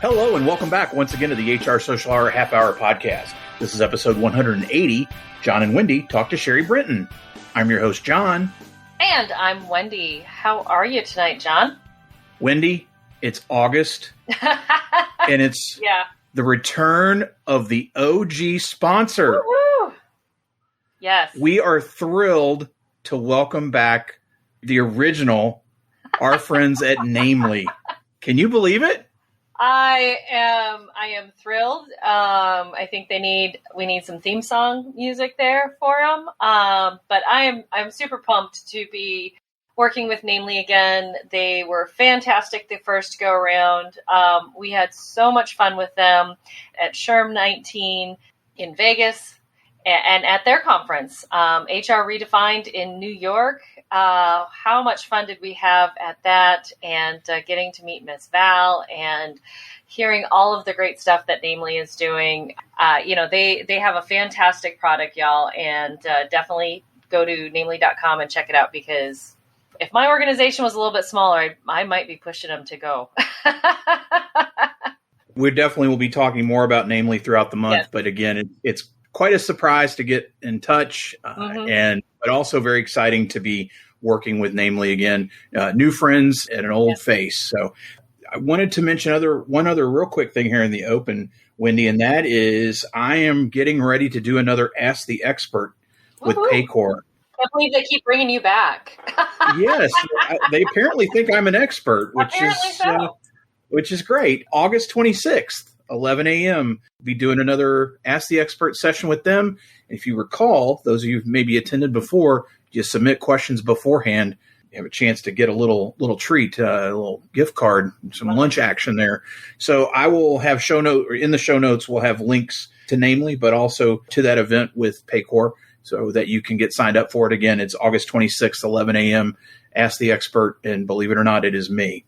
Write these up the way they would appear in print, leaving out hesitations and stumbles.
Hello and welcome back once again to the HR Social Hour Half Hour Podcast. This is episode 180. John and Wendy talk to Cheri Brenton. I'm your host, John. And I'm Wendy. How are you tonight, John? Wendy, it's August, and it's the return of the OG sponsor. Woo-hoo! Yes. We are thrilled to welcome back the original, our friends at Namely. Can you believe it? I am thrilled. I think we need some theme song music there for them. But I'm super pumped to be working with Namely again. They were fantastic the first go around. We had so much fun with them at SHRM 19 in Vegas and at their conference, HR Redefined in New York. How much fun did we have at that, and getting to meet Miss Val and hearing all of the great stuff that Namely is doing. They have a fantastic product, y'all, and definitely go to namely.com and check it out, because if my organization was a little bit smaller, I might be pushing them to go. We definitely will be talking more about Namely throughout the month, Yes. But again, it's quite a surprise to get in touch, but also very exciting to be working with Namely again. New friends and an old face. So I wanted to mention one other real quick thing here in the open, Wendy, and that is I am getting ready to do another Ask the Expert with Paycor. I can't believe they keep bringing you back. Yes, they apparently think I'm an expert, which is great. August 26th. 11 a.m. Be doing another Ask the Expert session with them. If you recall, those of you who've maybe attended before, you submit questions beforehand. You have a chance to get a little treat, a little gift card, some lunch action there. So I will have in the show notes, we'll have links to Namely, but also to that event with Paycor so that you can get signed up for it. Again, it's August 26th, 11 a.m. Ask the Expert. And believe it or not, it is me.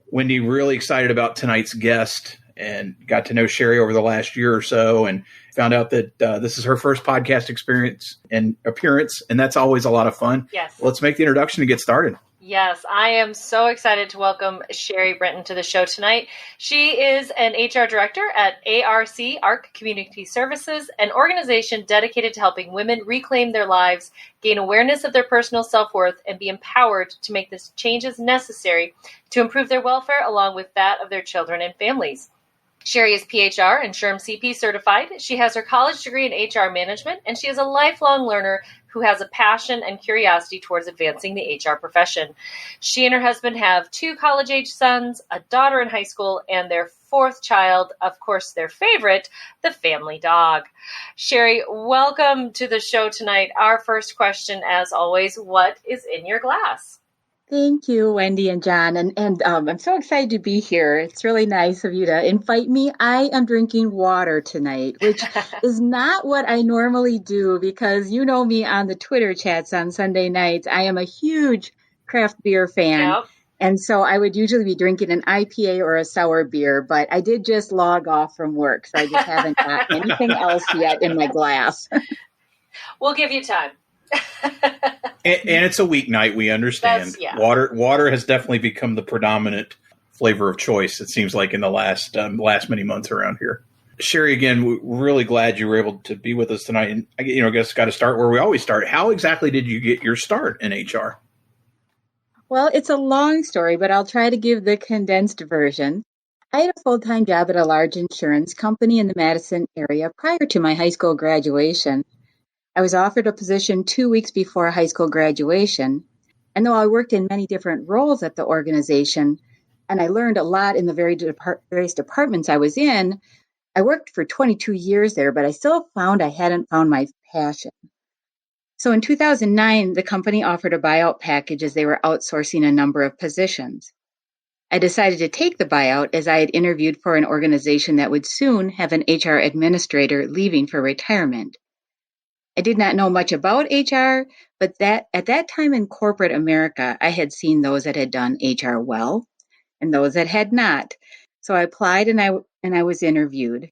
Wendy, really excited about tonight's guest, and got to know Cheri over the last year or so, and found out that this is her first podcast experience and appearance, and that's always a lot of fun. Yes. Let's make the introduction to get started. Yes, I am so excited to welcome Cheri Brenton to the show tonight. She is an HR director at ARC Community Services, an organization dedicated to helping women reclaim their lives, gain awareness of their personal self-worth, and be empowered to make the changes necessary to improve their welfare along with that of their children and families. Cheri is PHR and SHRM CP certified. She has her college degree in HR management, and she is a lifelong learner who has a passion and curiosity towards advancing the HR profession. She and her husband have 2 college-age sons, a daughter in high school, and their 4th child, of course, their favorite, the family dog. Cheri, welcome to the show tonight. Our first question, as always, what is in your glass? Thank you, Wendy and John. And I'm so excited to be here. It's really nice of you to invite me. I am drinking water tonight, which is not what I normally do, because you know me on the Twitter chats on Sunday nights. I am a huge craft beer fan. Yep. And so I would usually be drinking an IPA or a sour beer, but I did just log off from work, so I just haven't got anything else yet in my glass. We'll give you time. And it's a weeknight, we understand. Water has definitely become the predominant flavor of choice, it seems like, in the last many months around here. Cheri, again, we're really glad you were able to be with us tonight. And I guess got to start where we always start. How exactly did you get your start in HR? Well, it's a long story, but I'll try to give the condensed version. I had a full-time job at a large insurance company in the Madison area prior to my high school graduation. I was offered a position 2 weeks before high school graduation, and though I worked in many different roles at the organization, and I learned a lot in the various departments I was in, I worked for 22 years there, but I still found I hadn't found my passion. So in 2009, the company offered a buyout package as they were outsourcing a number of positions. I decided to take the buyout as I had interviewed for an organization that would soon have an HR administrator leaving for retirement. I did not know much about HR, but at that time in corporate America, I had seen those that had done HR well and those that had not. So I applied and I was interviewed.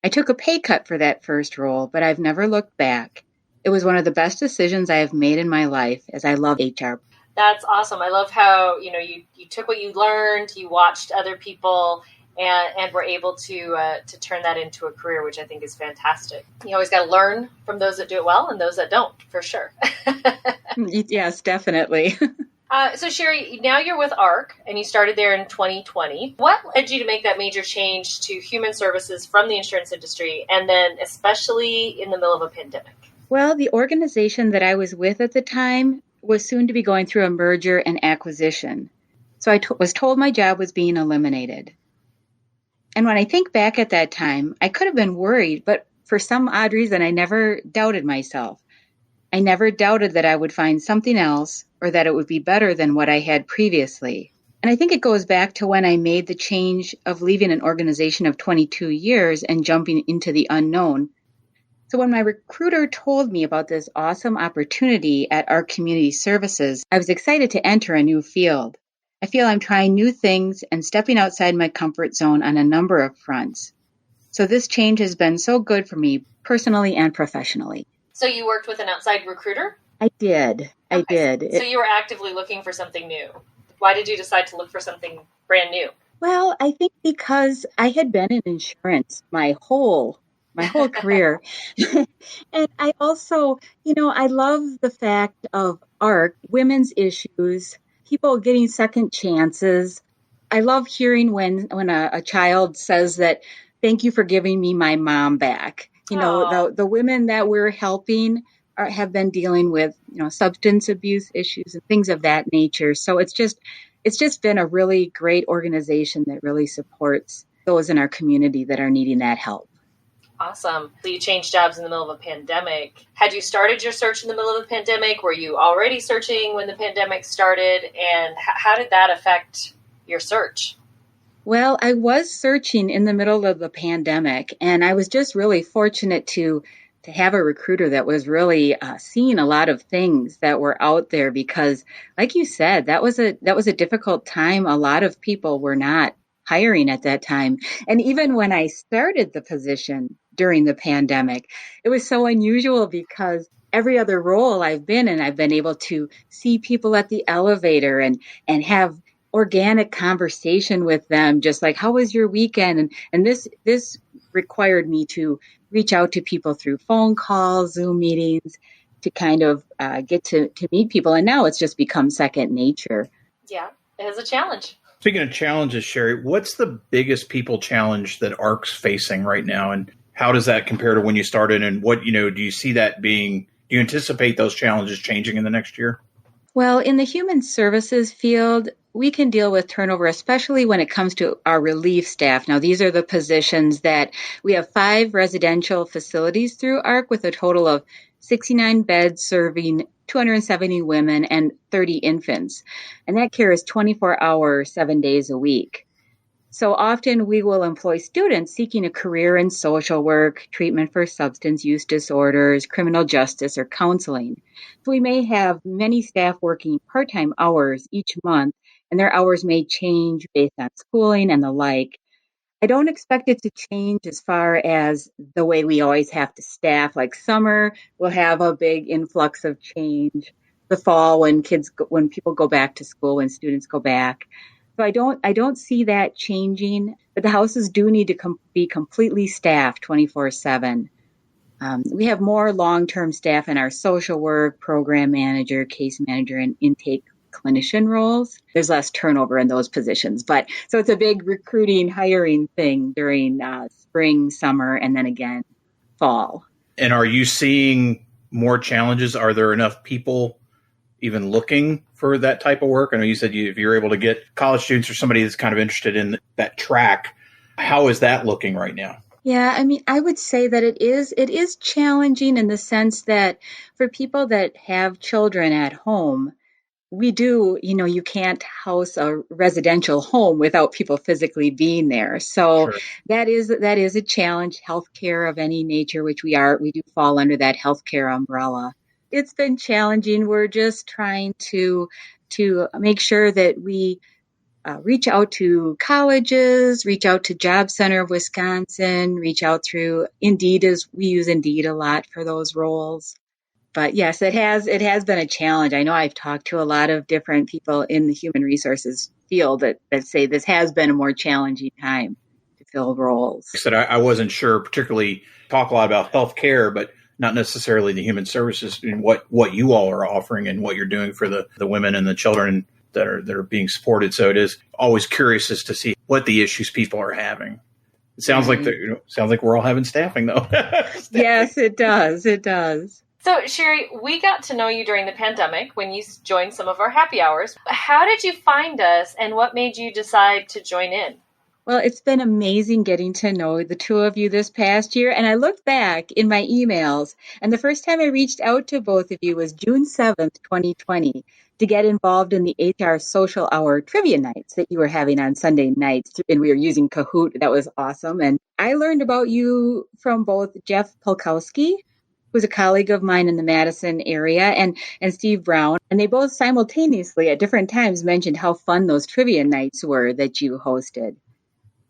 I took a pay cut for that first role, but I've never looked back. It was one of the best decisions I have made in my life, as I love HR. That's awesome. I love how, you took what you learned, you watched other people, and were able to turn that into a career, which I think is fantastic. You always got to learn from those that do it well and those that don't, for sure. Yes, definitely. So Cheri, now you're with ARC, and you started there in 2020. What led you to make that major change to human services from the insurance industry, and then especially in the middle of a pandemic? Well, the organization that I was with at the time was soon to be going through a merger and acquisition. So I was told my job was being eliminated. And when I think back at that time, I could have been worried, but for some odd reason, I never doubted myself. I never doubted that I would find something else or that it would be better than what I had previously. And I think it goes back to when I made the change of leaving an organization of 22 years and jumping into the unknown. So when my recruiter told me about this awesome opportunity at ARC Community Services, I was excited to enter a new field. I feel I'm trying new things and stepping outside my comfort zone on a number of fronts. So this change has been so good for me personally and professionally. So you worked with an outside recruiter? I did. So you were actively looking for something new. Why did you decide to look for something brand new? Well, I think because I had been in insurance my whole career. And I also, I love the fact of ARC, women's issues, people getting second chances. I love hearing when a child says that, thank you for giving me my mom back. The women that we're helping have been dealing with, substance abuse issues and things of that nature. So it's just been a really great organization that really supports those in our community that are needing that help. Awesome. So you changed jobs in the middle of a pandemic. Had you started your search in the middle of the pandemic? Were you already searching when the pandemic started? And how did that affect your search? Well, I was searching in the middle of the pandemic, and I was just really fortunate to have a recruiter that was really seeing a lot of things that were out there because, like you said, that was a difficult time. A lot of people were not hiring at that time. And even when I started the position during the pandemic, it was so unusual because every other role I've been in, I've been able to see people at the elevator and have organic conversation with them, just like, how was your weekend? And this required me to reach out to people through phone calls, Zoom meetings, to kind of get to meet people. And now it's just become second nature. Yeah, it is a challenge. Speaking of challenges, Cheri, what's the biggest people challenge that ARC's facing right now? And how does that compare to when you started? And what, do you see that being, do you anticipate those challenges changing in the next year? Well, in the human services field, we can deal with turnover, especially when it comes to our relief staff. Now, these are the positions that we have 5 residential facilities through ARC with a total of 69 beds serving 270 women and 30 infants. And that care is 24 hours, 7 days a week. So often we will employ students seeking a career in social work, treatment for substance use disorders, criminal justice, or counseling. So we may have many staff working part-time hours each month, and their hours may change based on schooling and the like. I don't expect it to change as far as the way we always have to staff. Like summer, we'll have a big influx of change. The fall, when people go back to school, when students go back. So I don't see that changing, but the houses do need to be completely staffed 24/7. We have more long-term staff in our social work, program manager, case manager, and intake clinician roles. There's less turnover in those positions, so it's a big recruiting, hiring thing during spring, summer, and then again fall. And are you seeing more challenges? Are there enough people even looking for that type of work? I know you said if you're able to get college students or somebody that's kind of interested in that track, how is that looking right now? Yeah, I mean, I would say that it is challenging in the sense that for people that have children at home, we do, you can't house a residential home without people physically being there. So Sure. that is a challenge. Healthcare of any nature, which we do fall under that healthcare umbrella. It's been challenging. We're just trying to make sure that we reach out to colleges, reach out to Job Center of Wisconsin, reach out through Indeed. We use Indeed a lot for those roles. But yes, it has been a challenge. I know I've talked to a lot of different people in the human resources field that say this has been a more challenging time to fill roles. I said I wasn't sure, particularly talk a lot about healthcare, but not necessarily the human services and what you all are offering and what you're doing for the women and the children that are being supported. So it is always curious as to see what the issues people are having. It sounds like we're all having staffing though. Yes, it does. It does. So, Cheri, we got to know you during the pandemic when you joined some of our happy hours. How did you find us, and what made you decide to join in? Well, it's been amazing getting to know the two of you this past year. And I looked back in my emails, and the first time I reached out to both of you was June 7th, 2020, to get involved in the HR Social Hour trivia nights that you were having on Sunday nights. And we were using Kahoot. That was awesome. And I learned about you from both Jeff Polkowski, who's a colleague of mine in the Madison area, and Steve Brown. And they both simultaneously at different times mentioned how fun those trivia nights were that you hosted.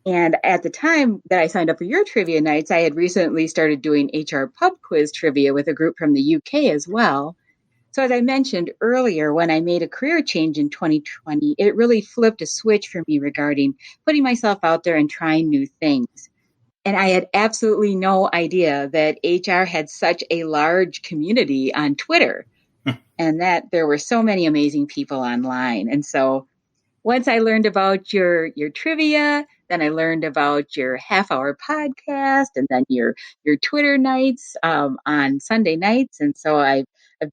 And at the time that I signed up for your trivia nights, I had recently started doing HR pub quiz trivia with a group from the UK as well. So as I mentioned earlier, when I made a career change in 2020, it really flipped a switch for me regarding putting myself out there and trying new things. And I had absolutely no idea that HR had such a large community on Twitter and that there were so many amazing people online. And so once I learned about your trivia, then I learned about your half-hour podcast and then your Twitter nights on Sunday nights. And so I've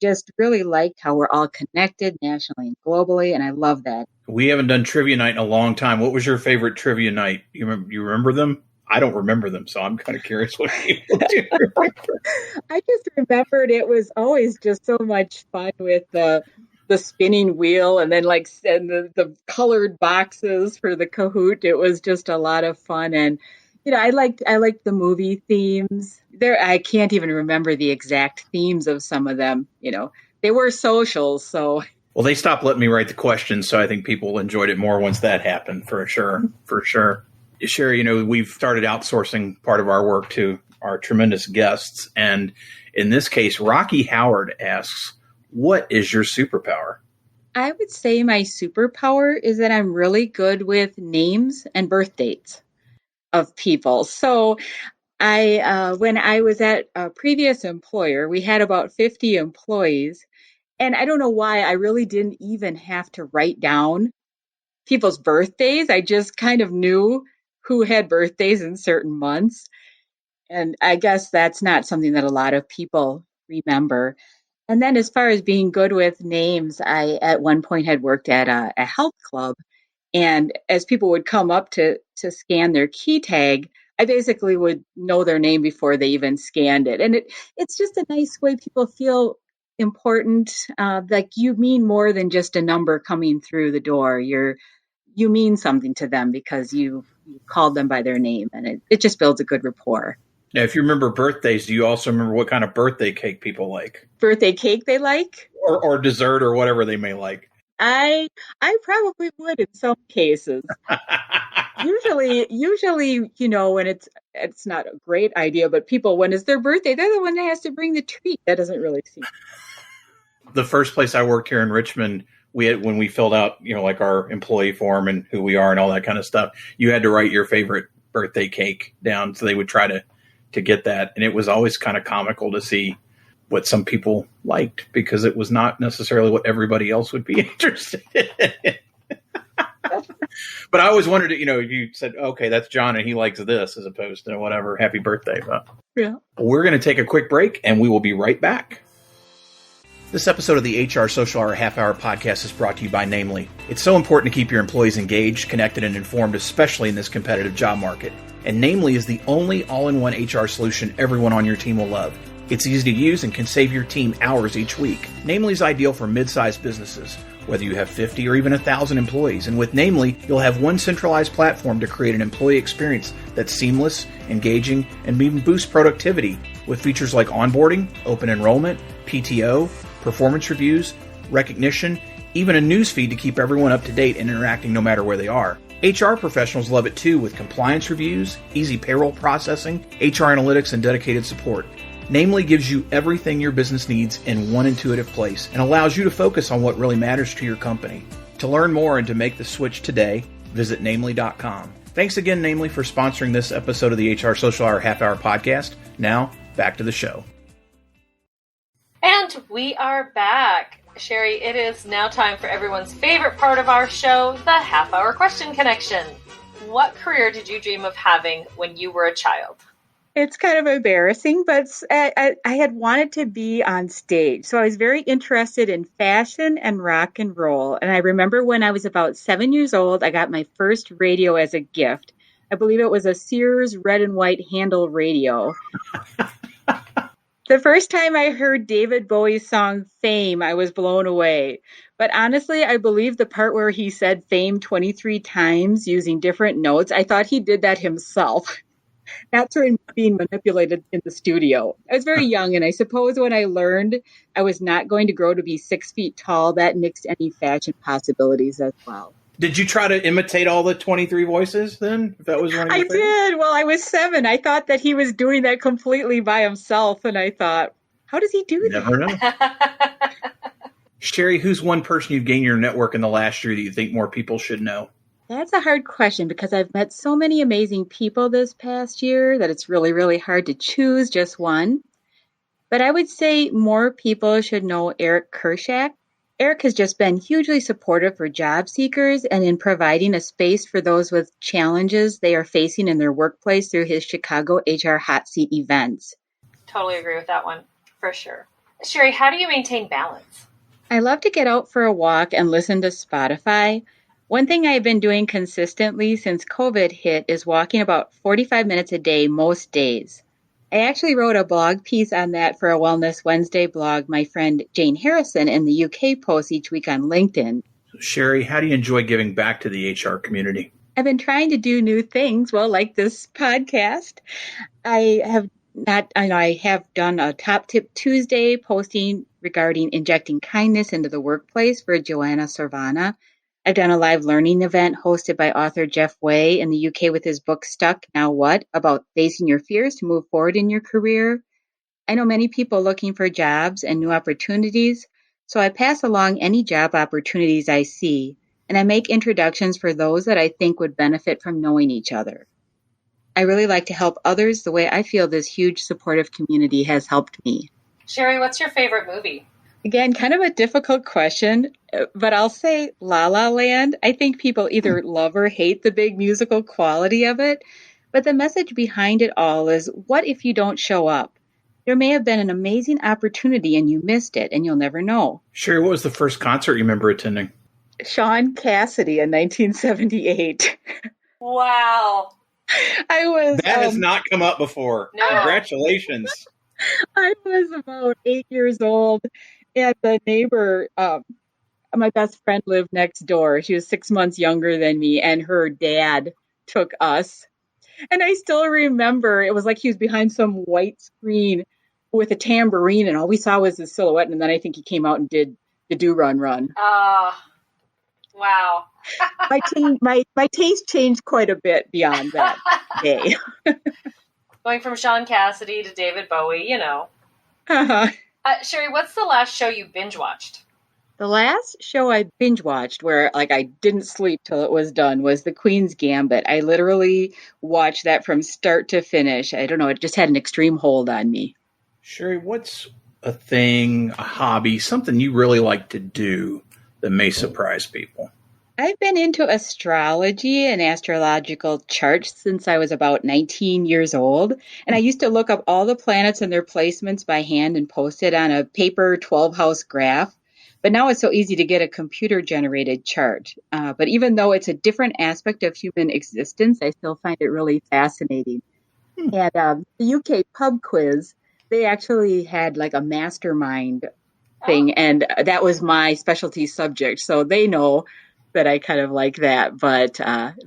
just really liked how we're all connected nationally and globally, and I love that. We haven't done trivia night in a long time. What was your favorite trivia night? You remember them? I don't remember them, so I'm kind of curious what people do remember. I just remembered it was always just so much fun with the spinning wheel and then the colored boxes for the Kahoot. It was just a lot of fun. And, I liked the movie themes. I can't even remember the exact themes of some of them. They were socials, so. Well, they stopped letting me write the questions, so I think people enjoyed it more once that happened, for sure. Cheri, we've started outsourcing part of our work to our tremendous guests. And in this case, Rocky Howard asks, what is your superpower? I would say my superpower is that I'm really good with names and birth dates of people. So when I was at a previous employer, we had about 50 employees. And I don't know why I really didn't even have to write down people's birthdays. I just kind of knew who had birthdays in certain months. And I guess that's not something that a lot of people remember. And then as far as being good with names, I at one point had worked at a health club. And as people would come up to scan their key tag, I basically would know their name before they even scanned it. And it's just a nice way people feel important. Like you mean more than just a number coming through the door. You mean something to them because you called them by their name, and it just builds a good rapport. Now, if you remember birthdays, do you also remember what kind of birthday cake people like? Birthday cake they like? Or dessert or whatever they may like. I probably would in some cases. Usually, when it's not a great idea, but people, when it's their birthday, they're the one that has to bring the treat. That doesn't really seem. The first place I worked here in Richmond, when we filled out, like our employee form and who we are and all that kind of stuff, you had to write your favorite birthday cake down. So they would try to get that. And it was always kind of comical to see what some people liked because it was not necessarily what everybody else would be interested in. But I always wondered, you said, okay, that's John and he likes this as opposed to whatever, happy birthday. But yeah. We're going to take a quick break and we will be right back. This episode of the HR Social Hour Half Hour podcast is brought to you by Namely. It's so important to keep your employees engaged, connected, and informed, especially in this competitive job market. And Namely is the only all-in-one HR solution everyone on your team will love. It's easy to use and can save your team hours each week. Namely is ideal for mid-sized businesses, whether you have 50 or even 1,000 employees. And with Namely, you'll have one centralized platform to create an employee experience that's seamless, engaging, and even boost productivity with features like onboarding, open enrollment, PTO, performance reviews, recognition, even a news feed to keep everyone up to date and interacting no matter where they are. HR professionals love it too with compliance reviews, easy payroll processing, HR analytics, and dedicated support. Namely gives you everything your business needs in one intuitive place and allows you to focus on what really matters to your company. To learn more and to make the switch today, visit namely.com. Thanks again, Namely, for sponsoring this episode of the HR Social Hour Half Hour Podcast. Now, back to the show. And we are back. Cheri, it is now time for everyone's favorite part of our show, the Half Hour Question Connection. What career did you dream of having when you were a child? It's kind of embarrassing, but I had wanted to be on stage. So I was very interested in fashion and rock and roll. And I remember when I was about 7 years old, I got my first radio as a gift. I believe it was a Sears red and white handle radio. The first time I heard David Bowie's song Fame, I was blown away. But honestly, I believe the part where he said Fame 23 times using different notes, I thought he did that himself. Not through being manipulated in the studio. I was very young, and I suppose when I learned I was not going to grow to be 6 feet tall, that nixed any fashion possibilities as well. Did you try to imitate all the 23 voices then? If that was one of your favorites? Did. Well, I was 7. I thought that he was doing that completely by himself, and I thought, how does he do that? Never know. Cheri, who's one person you've gained your network in the last year that you think more people should know? That's a hard question because I've met so many amazing people this past year that it's really, really hard to choose just one. But I would say more people should know Eric Kershak. Eric has just been hugely supportive for job seekers and in providing a space for those with challenges they are facing in their workplace through his Chicago HR Hot Seat events. Totally agree with that one, for sure. Cheri, how do you maintain balance? I love to get out for a walk and listen to Spotify. One thing I've been doing consistently since COVID hit is walking about 45 minutes a day most days. I actually wrote a blog piece on that for a Wellness Wednesday blog my friend Jane Harrison in the UK posts each week on LinkedIn. Cheri, how do you enjoy giving back to the HR community? I've been trying to do new things, like this podcast. I have done a Top Tip Tuesday posting regarding injecting kindness into the workplace for Joanna Sorvana. I've done a live learning event hosted by author Jeff Way in the UK with his book Stuck, Now What? About facing your fears to move forward in your career. I know many people looking for jobs and new opportunities, so I pass along any job opportunities I see, and I make introductions for those that I think would benefit from knowing each other. I really like to help others the way I feel this huge supportive community has helped me. Cheri, what's your favorite movie? Again, kind of a difficult question, but I'll say La La Land. I think people either love or hate the big musical quality of it, but the message behind it all is, what if you don't show up? There may have been an amazing opportunity and you missed it, and you'll never know. Cheri, what was the first concert you remember attending? Sean Cassidy in 1978. Wow. That has not come up before. No. Congratulations. I was about 8 years old. And the neighbor, my best friend lived next door. She was 6 months younger than me, and her dad took us. And I still remember it was like he was behind some white screen with a tambourine, and all we saw was his silhouette. And then I think he came out and did the Do Run Run. Wow. my taste changed quite a bit beyond that day. Going from Sean Cassidy to David Bowie, you know. Uh-huh. Cheri, what's the last show you binge watched? The last show I binge watched where I didn't sleep till it was done was The Queen's Gambit. I literally watched that from start to finish. I don't know, it just had an extreme hold on me. Cheri, what's a thing, a hobby, something you really like to do that may surprise people? I've been into astrology and astrological charts since I was about 19 years old. And I used to look up all the planets and their placements by hand and post it on a paper 12-house graph. But now it's so easy to get a computer-generated chart. But even though it's a different aspect of human existence, I still find it really fascinating. And the UK pub quiz, they actually had like a mastermind thing. And that was my specialty subject. So they know that I kind of like that, but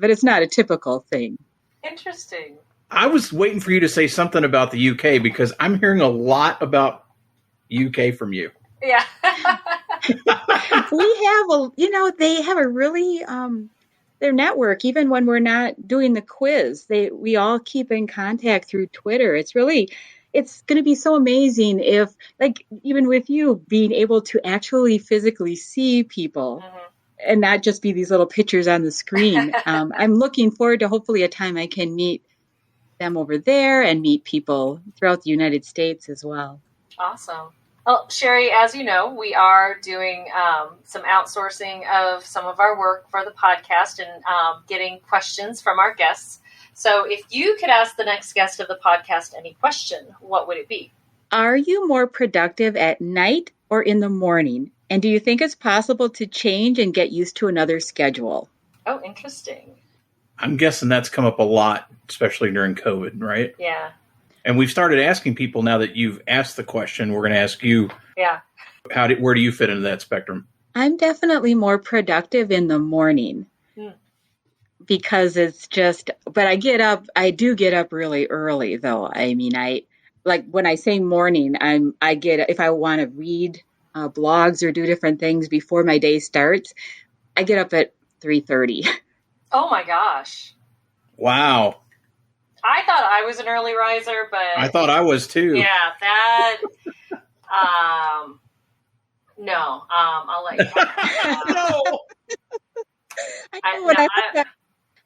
it's not a typical thing. Interesting. I was waiting for you to say something about the UK because I'm hearing a lot about UK from you. Yeah. They have a really, their network, even when we're not doing the quiz, we all keep in contact through Twitter. It's really, it's going to be so amazing if, like, even with you being able to actually physically see people and not just be these little pictures on the screen. I'm looking forward to hopefully a time I can meet them over there and meet people throughout the United States as well. Awesome. Well, Cheri, as you know, we are doing some outsourcing of some of our work for the podcast and getting questions from our guests. So if you could ask the next guest of the podcast any question, what would it be? Are you more productive at night or in the morning? And do you think it's possible to change and get used to another schedule? Oh, interesting. I'm guessing that's come up a lot, especially during COVID, right? Yeah. And we've started asking people now that you've asked the question, we're going to ask you, where do you fit into that spectrum? I'm definitely more productive in the morning because it's just, but I do get up really early though. I mean, when I say morning, if I want to read blogs or do different things before my day starts, I get up at 3:30. Oh my gosh. Wow. I thought I was an early riser, but I thought I was too. Yeah, that. No. I'll let you. No.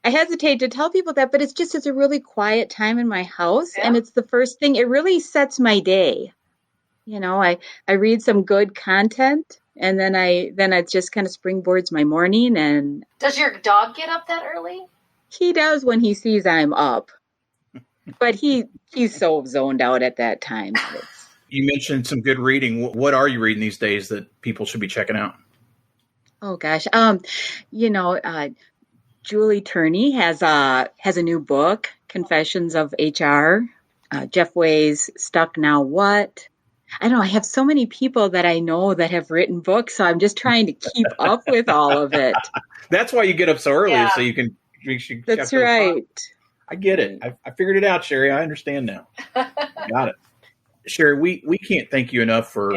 I hesitate to tell people that, but it's a really quiet time in my house, and it's the first thing. It really sets my day. You know, I read some good content, and then it just kind of springboards my morning. And does your dog get up that early? He does when he sees I'm up. But he's so zoned out at that time. You mentioned some good reading. What are you reading these days that people should be checking out? Oh gosh, Julie Turney has a new book, Confessions of HR. Jeff Way's Stuck Now What? I don't know. I have so many people that I know that have written books, so I'm just trying to keep up with all of it. That's why you get up so early, so you can. That's right. I get it. I figured it out, Cheri. I understand now. Got it. Cheri, we can't thank you enough for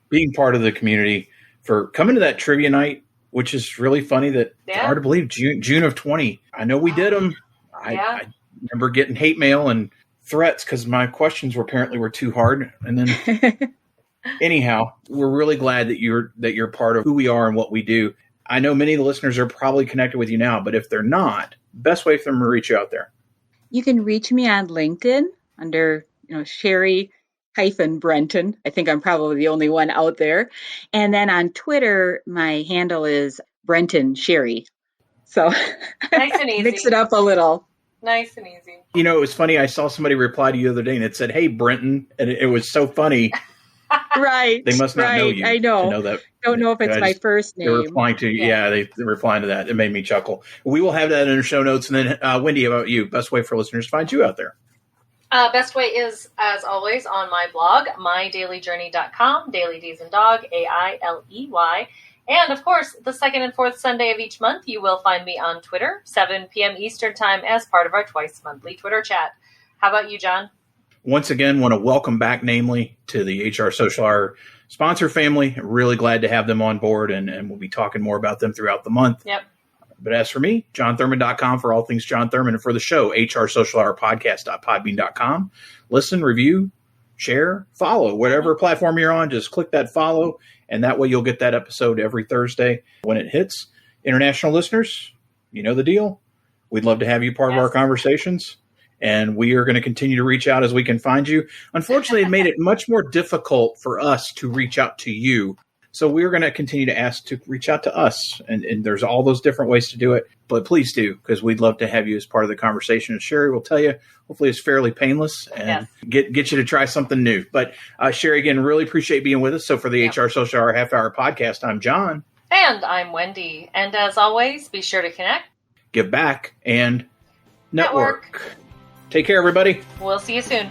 being part of the community, for coming to that trivia night, which is really funny that it's hard to believe, June of 20. I know we did them. I remember getting hate mail and threats because my questions were too hard. And then anyhow, we're really glad that you're part of who we are and what we do. I know many of the listeners are probably connected with you now, but if they're not, best way for them to reach you out there. You can reach me on LinkedIn under, Cheri Brenton. I think I'm probably the only one out there. And then on Twitter, my handle is Brenton Cheri. So nice and easy. Mix it up a little. Nice and easy. It was funny. I saw somebody reply to you the other day and it said, "Hey, Brenton." And it was so funny. Right. They must not know you. I know. To know that. Don't know if it's my first name. They're replying to they're replying to that. It made me chuckle. We will have that in the show notes. And then Wendy, how about you? Best way for listeners to find you out there? Best way is, as always, on my blog, mydailyjourney.com, daily D's and dog, AILEY. And, of course, the second and fourth Sunday of each month, you will find me on Twitter, 7 p.m. Eastern Time, as part of our twice-monthly Twitter chat. How about you, John? Once again, want to welcome back, namely, to the HR Social Hour sponsor family. Really glad to have them on board, and we'll be talking more about them throughout the month. Yep. But as for me, johnthurman.com for all things John Thurman, and for the show, HR Social Hour Podcast.podbean.com. Listen, review, share, follow. Whatever platform you're on, just click that follow, and that way you'll get that episode every Thursday when it hits. International listeners, you know the deal. We'd love to have you part of our conversations, and we are going to continue to reach out as we can find you. Unfortunately, it made it much more difficult for us to reach out to you. So we're going to continue to ask to reach out to us, and there's all those different ways to do it. But please do, because we'd love to have you as part of the conversation. And Cheri will tell you, hopefully it's fairly painless and get you to try something new. But Cheri, again, really appreciate being with us. So for the HR Social Hour Half Hour Podcast, I'm John. And I'm Wendy. And as always, be sure to connect, give back, and network. Take care, everybody. We'll see you soon.